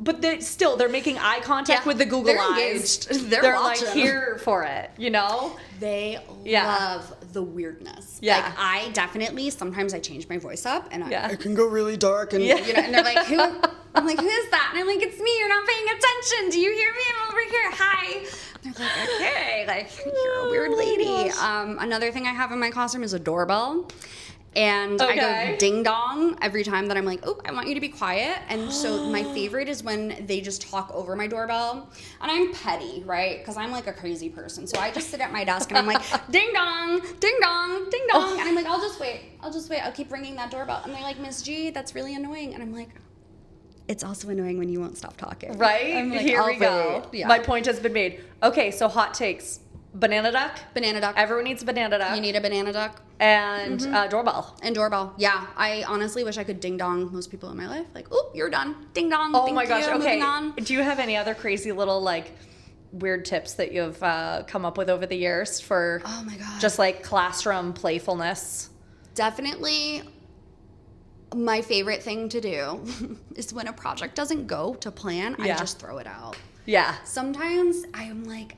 but they're making eye contact with the Google eyes. They're like here for it, you know? They love the weirdness. Yeah. Like I definitely, sometimes I change my voice up and I can go really dark and you know, and they're like, who? I'm like, who is that? And I'm like, it's me, you're not paying attention. Do you hear me? I'm over here. Hi. And they're like, okay, like you're a weird lady. Another thing I have in my classroom is a doorbell. And I go ding dong every time that I'm like, oh, I want you to be quiet. And so my favorite is when they just talk over my doorbell. And I'm petty, right? Because I'm like a crazy person. So I just sit at my desk and I'm like, ding dong, ding dong, ding dong. And I'm like, I'll just wait. I'll keep ringing that doorbell. And they're like, Miss G, that's really annoying. And I'm like, it's also annoying when you won't stop talking. Right? I'm like, Here we go. Yeah. My point has been made. Okay, so hot takes. Banana duck. Banana duck. Everyone needs a banana duck. You need a banana duck. And doorbell. And doorbell. Yeah. I honestly wish I could ding dong most people in my life. Like, oh, you're done. Ding dong. Oh my gosh. Okay. Moving on. Do you have any other crazy little like weird tips that you've come up with over the years for oh my God. just like classroom playfulness? Definitely my favorite thing to do is when a project doesn't go to plan, I just throw it out. Yeah. Sometimes I'm like,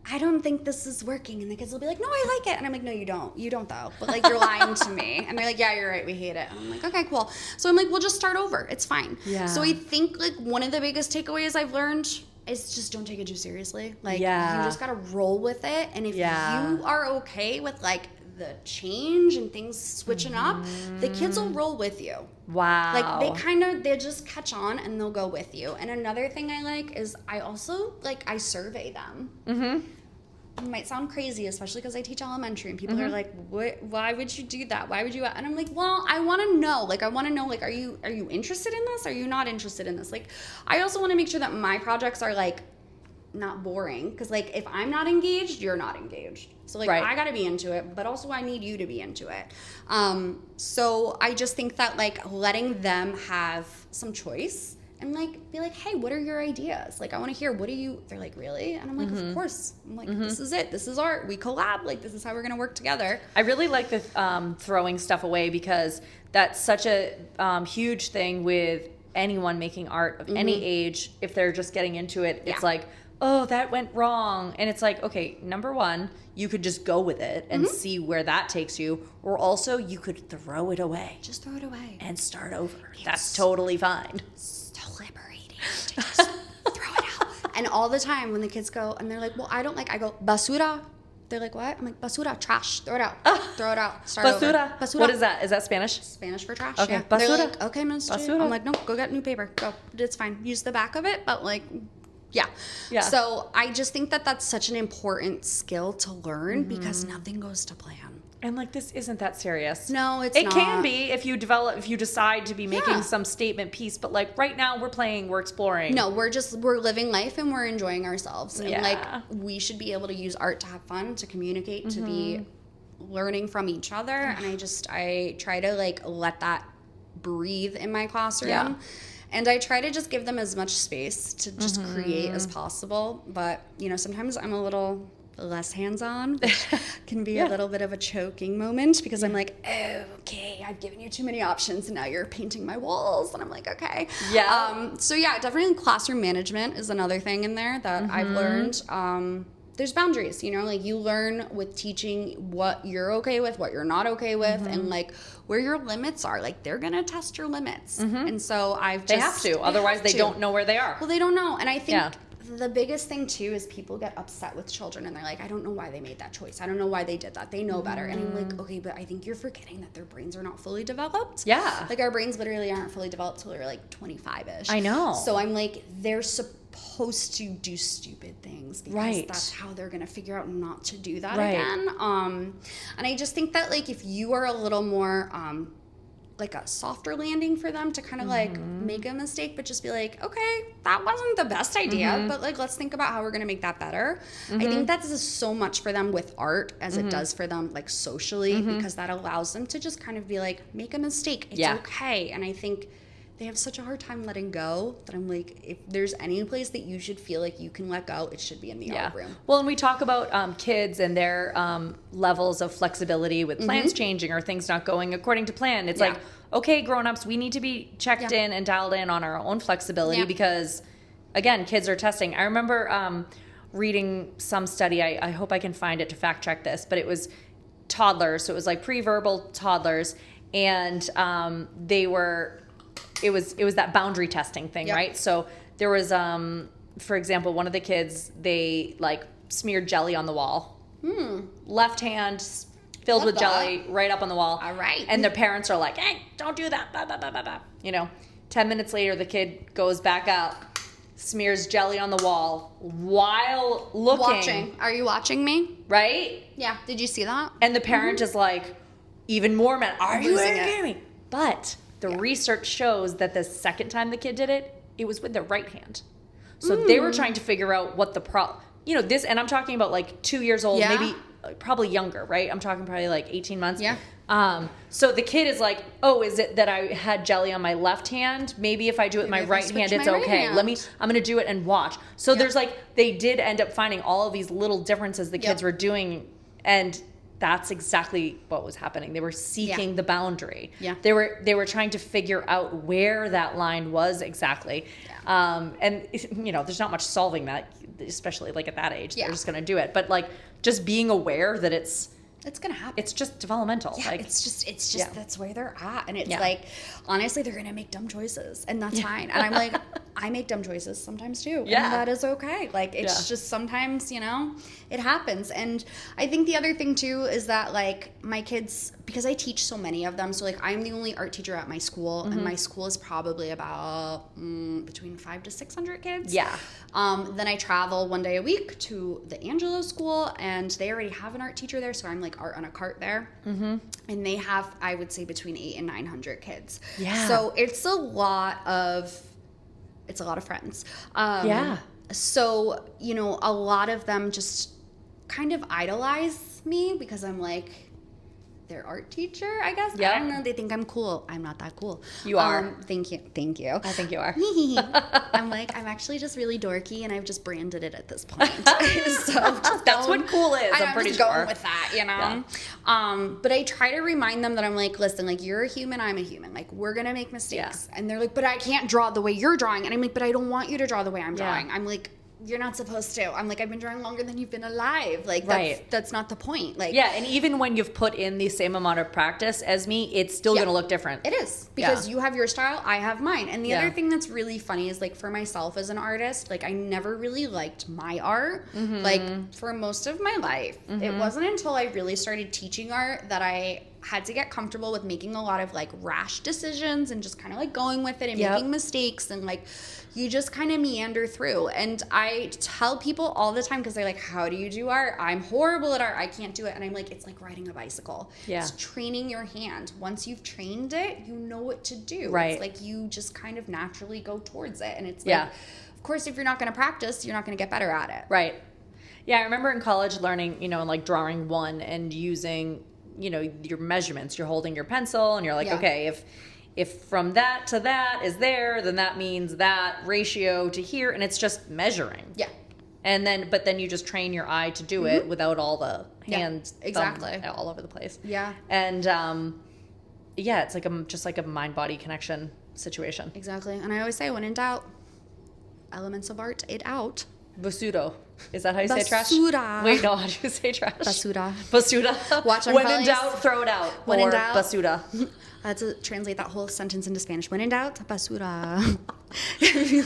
I don't think this is working. And the kids will be like, no, I like it. And I'm like, no, you don't. You don't though. But like, you're lying to me. And they're like, yeah, you're right. We hate it. And I'm like, okay, cool. So I'm like, we'll just start over. It's fine. Yeah. So I think like one of the biggest takeaways I've learned is just don't take it too seriously. Like you just got to roll with it. And if you are okay with like the change and things switching up, the kids will roll with you. Wow. Like they just catch on and they'll go with you. And another thing I like is I also like I survey them. It might sound crazy, especially because I teach elementary and people are like, "What? Why would you do that? Why would you?" And I'm like, "Well, I want to know. Like, I want to know. Like, are you interested in this? Are you not interested in this? Like, I also want to make sure that my projects are like not boring because like if I'm not engaged, you're not engaged. So like I got to be into it, but also I need you to be into it. So I just think that like letting them have some choice. And like be like, hey, what are your ideas? Like I want to hear, what are you? They're like, really? And I'm like, of course. I'm like, this is it. This is art. We collab. Like this is how we're gonna work together. I really like the throwing stuff away because that's such a huge thing with anyone making art of any age. If they're just getting into it, it's like, oh, that went wrong. And it's like, okay, number one, you could just go with it and see where that takes you. Or also you could throw it away. Just throw it away. And start over. That's totally fine. Liberating to just throw it out. And all the time when the kids go and they're like, well, I don't like, I go, basura. They're like, what? I'm like, basura, trash. Throw it out. Throw it out. Start basura. Over. Basura. What is that? Is that Spanish? Spanish for trash. Okay. Yeah. Basura. They're like, okay, Miss G. Basura. I'm like, no, go get new paper. Go. It's fine. Use the back of it, but like, yeah. So I just think that that's such an important skill to learn because nothing goes to plan. And like this isn't that serious. No, not. It can be if you decide to be making some statement piece, but like right now we're exploring. No, we're living life and we're enjoying ourselves. And like we should be able to use art to have fun, to communicate, to be learning from each other. And I try to like let that breathe in my classroom. Yeah. And I try to just give them as much space to just create as possible. But, you know, sometimes I'm a little less hands-on, which can be a little bit of a choking moment because I'm like, oh, okay, I've given you too many options and now you're painting my walls. And I'm like, okay. Yeah. So yeah, definitely classroom management is another thing in there that I've learned. There's boundaries, you know, like you learn with teaching what you're okay with, what you're not okay with, and like where your limits are. Like they're going to test your limits. And so They have to, otherwise they don't know where they are. Well, they don't know. And I think the biggest thing too is people get upset with children and they're like, I don't know why they made that choice. I don't know why they did that. They know better. And I'm like, okay, but I think you're forgetting that their brains are not fully developed. Yeah. Like our brains literally aren't fully developed till they're like 25-ish. I know. So I'm like, they're supposed to do stupid things because that's how they're going to figure out not to do that again. And I just think that like if you are a little more like a softer landing for them to kind of like make a mistake, but just be like, okay, that wasn't the best idea, but like let's think about how we're going to make that better. I think that does so much for them with art as it does for them like socially, because that allows them to just kind of be like, make a mistake, it's okay. And I think they have such a hard time letting go that I'm like, if there's any place that you should feel like you can let go, it should be in the art room. Well, and we talk about kids and their levels of flexibility with plans changing or things not going according to plan. It's like, okay, grown-ups, we need to be checked in and dialed in on our own flexibility because, again, kids are testing. I remember reading some study. I hope I can find it to fact check this, but it was toddlers. So it was like pre-verbal toddlers, and they were... It was that boundary testing thing, right? So there was, for example, one of the kids, they like smeared jelly on the wall. Left hand filled with jelly right up on the wall. All right. And their parents are like, hey, don't do that. Blah, blah, blah, blah, blah. You know, 10 minutes later, the kid goes back out, smears jelly on the wall while looking. Watching. Are you watching me? Right? Yeah. Did you see that? And the parent is like, even more mad. Are you kidding me? But... the research shows that the second time the kid did it, it was with their right hand. So they were trying to figure out what the problem, you know, this, and I'm talking about like 2 years old, maybe probably younger, right? I'm talking probably like 18 months. Yeah. So the kid is like, oh, is it that I had jelly on my left hand? Maybe if I do it with my right hand, it's okay. I'm going to do it and watch. So there's like, they did end up finding all of these little differences the kids were doing. And that's exactly what was happening. They were seeking the boundary. Yeah. They were trying to figure out where that line was exactly. Yeah. And there's not much solving that, especially like at that age. Yeah. They're just going to do it. But like just being aware that it's gonna happen. It's just developmental. Yeah, like it's just that's where they're at, and it's Yeah. like, honestly, they're gonna make dumb choices, and that's fine. And I'm like, I make dumb choices sometimes too, Yeah. and that is okay. Like, it's just sometimes, it happens. And I think the other thing too is that like my kids, because I teach so many of them, so like I'm the only art teacher at my school, and my school is probably about between 500 to 600 kids. Yeah. Then I travel one day a week to the Angelo school, and they already have an art teacher there, so I'm like art on a cart there. Mm-hmm. And they have, I would say, between 800 and 900 kids. Yeah. So it's a lot of friends. Yeah. So, a lot of them just kind of idolize me because I'm like their art teacher, I guess. Yeah. I don't know. They think I'm cool. I'm not that cool. You are. Thank you. I think you are. I'm like, I'm actually just really dorky, and I've just branded it at this point. So That's what cool is. I'm pretty just sure. going with that, Yeah. But I try to remind them that I'm like, listen, like you're a human, I'm a human. Like we're gonna make mistakes, and they're like, but I can't draw the way you're drawing, and I'm like, but I don't want you to draw the way I'm drawing. I'm like, you're not supposed to. I'm like, I've been drawing longer than you've been alive. Like, that's not the point. Like, yeah, and even when you've put in the same amount of practice as me, it's still going to look different. It is, because you have your style, I have mine. And the other thing that's really funny is, like, for myself as an artist, like, I never really liked my art. Like, for most of my life. It wasn't until I really started teaching art that I had to get comfortable with making a lot of, like, rash decisions and just kind of, like, going with it and making mistakes, and, like, you just kind of meander through. And I tell people all the time, because they're like, how do you do art? I'm horrible at art. I can't do it. And I'm like, it's like riding a bicycle. Yeah. It's training your hand. Once you've trained it, you know what to do. Right. It's like you just kind of naturally go towards it. And it's like, of course, if you're not going to practice, you're not going to get better at it. Right. Yeah, I remember in college learning, and like drawing one and using, your measurements. You're holding your pencil and you're like, okay, if from that to that is there, then that means that ratio to here, and it's just measuring. Yeah. And then, but then you just train your eye to do it without all the hands all over the place. Yeah. And it's like just like a mind-body connection situation. Exactly. And I always say, when in doubt, elements of art, it out. Basudo. Is that how you say trash? Basura. Wait, no, how do you say trash? Basura. Basura. Watch When in doubt, throw it out. When or in doubt. Basura. I had to translate that whole sentence into Spanish. When in doubt, basura.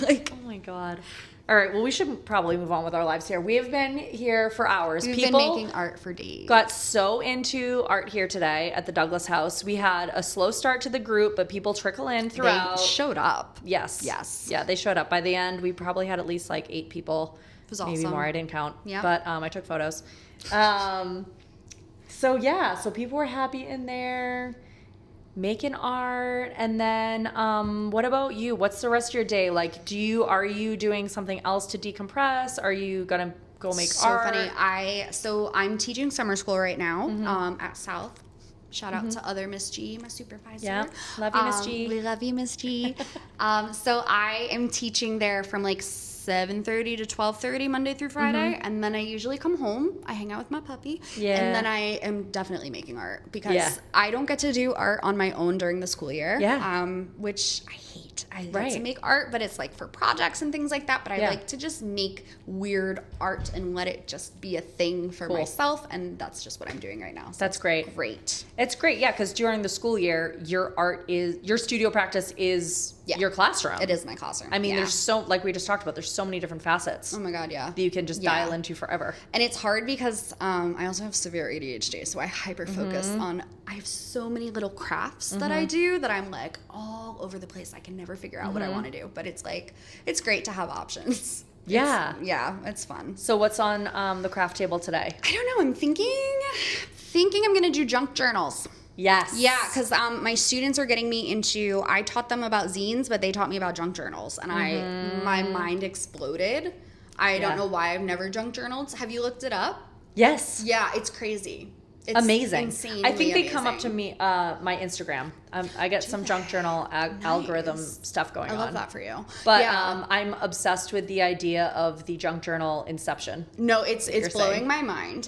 Like, oh my God. All right, well, we should probably move on with our lives here. We have been here for hours. We've been making art for days. Got so into art here today at the Douglas House. We had a slow start to the group, but people trickle in throughout. They showed up. Yes. Yes. Yeah, they showed up. By the end, we probably had at least like 8 people. It was maybe awesome. more. I didn't count. Yeah. But I took photos. So people were happy in there making art. And then what about you? What's the rest of your day like? Are you doing something else to decompress? Are you gonna go make art? So funny. I'm teaching summer school right now at South. Shout out to other Miss G, my supervisor. Yeah, love you, Miss G. We love you, Miss G. So I am teaching there from like 7:30 to 12:30 Monday through Friday, and then I usually come home. I hang out with my puppy, and then I am definitely making art, because I don't get to do art on my own during the school year, which I hate. I like to make art, but it's like for projects and things like that. But I like to just make weird art and let it just be a thing for myself, and that's just what I'm doing right now. So that's great. Great. It's great, yeah, because during the school year, your studio practice is your classroom. It is my classroom. I mean, there's so, like we just talked about, there's so many different facets. Oh my God, yeah. That you can just dial into forever. And it's hard because I also have severe ADHD, so I hyper-focus on, I have so many little crafts that I do that I'm like all over the place. I can never figure out what I want to do, but it's like, it's great to have options. Yeah. It's fun. So what's on the craft table today? I don't know. I'm thinking I'm going to do junk journals. Yes. Yeah, because my students are getting me into, I taught them about zines, but they taught me about junk journals, and my mind exploded. I don't know why I've never junk journaled. Have you looked it up? Yes. Yeah, it's crazy. It's amazing. insanely I think they come up to amazing. me, my Instagram. I get some junk journal algorithm stuff going I on. love that for you. But yeah. I'm obsessed with the idea of the junk journal inception. No, it's you're blowing saying. my mind.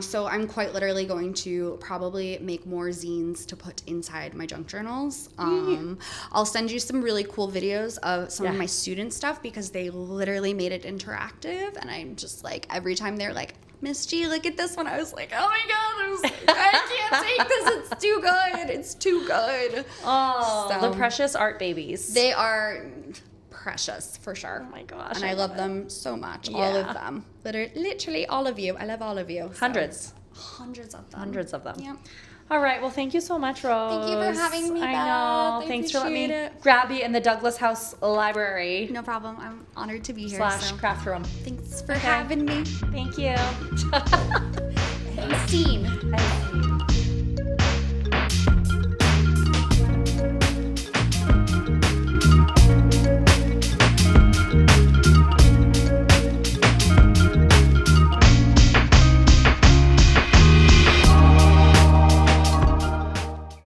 So I'm quite literally going to probably make more zines to put inside my junk journals. I'll send you some really cool videos of some of my student stuff because they literally made it interactive, and I'm just like, every time they're like, Miss G, look at this one. I was like, oh my God, I can't take this. It's too good. It's too good. Oh, So, the precious art babies. they are precious for sure. Oh my gosh. And I love them so much. All Yeah. of them. Literally all of you. I love all of you. So, Hundreds. Hundreds of them. Hundreds of them. Yep. All right. Well, thank you so much, Rose. Thank you for having me, I Beth. know. I Thanks for letting me appreciate it. grab you in the Douglas House Library No problem. I'm honored to be here. / So craft room. thanks for having me. Thank you. Scene.